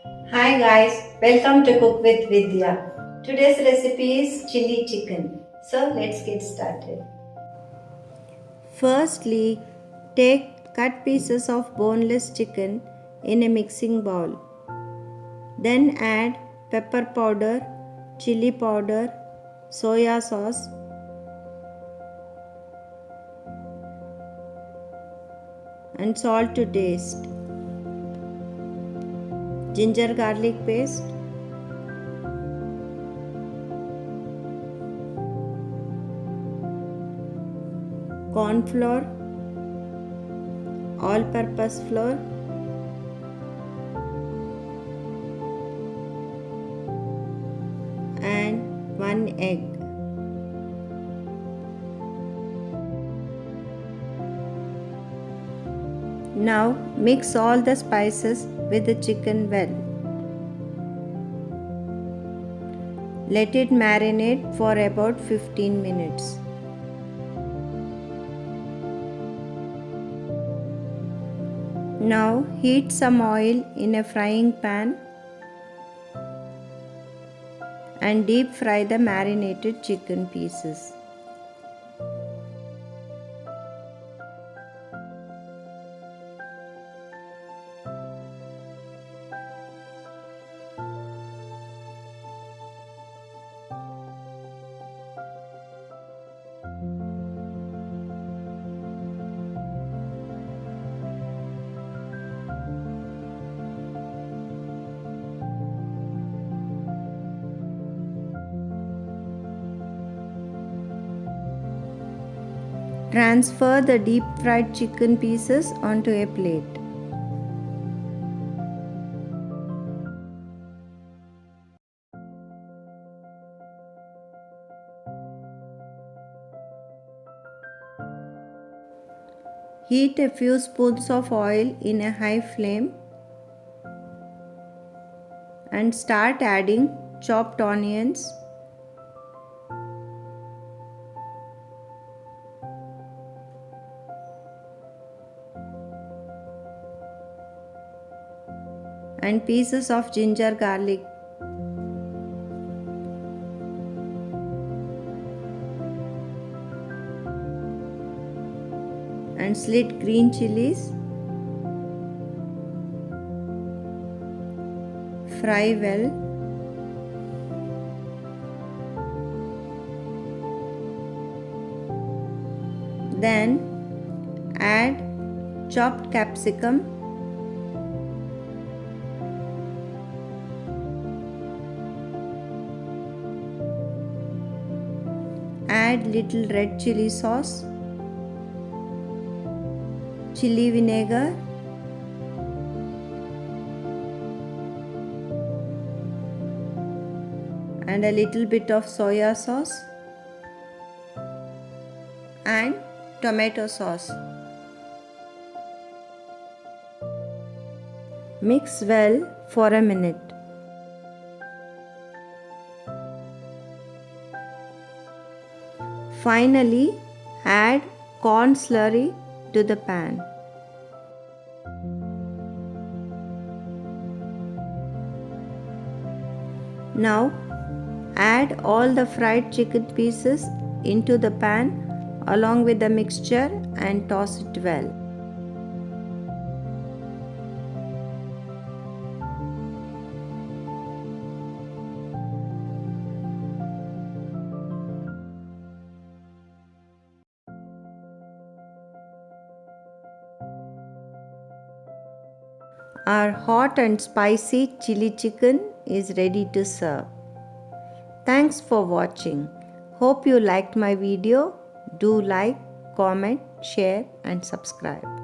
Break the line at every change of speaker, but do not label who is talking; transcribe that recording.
Hi guys, welcome to Cook with Vidya. Today's recipe is chili chicken. So let's get started. Firstly, take cut pieces of boneless chicken in a mixing bowl. Then add pepper powder, chili powder, soya sauce, and salt to taste. Ginger garlic paste, corn flour, all purpose flour, and 1 egg. Now mix all the spices with the chicken well. Let it marinate for about 15 minutes. Now heat some oil in a frying pan and deep fry the marinated chicken pieces. Transfer the deep fried chicken pieces onto a plate. Heat a few spoons of oil in a high flame and start adding chopped onions, and pieces of ginger garlic. And slit green chilies. Fry well. Then add chopped capsicum, add little red chili sauce, chili vinegar, and a little bit of soya sauce and tomato sauce. Mix well for a minute. Finally, add corn slurry to the pan. Now, add all the fried chicken pieces into the pan along with the mixture and toss it well. Our hot and spicy chili chicken is ready to serve. Thanks for watching. Hope you liked my video. Do like, comment, share and subscribe.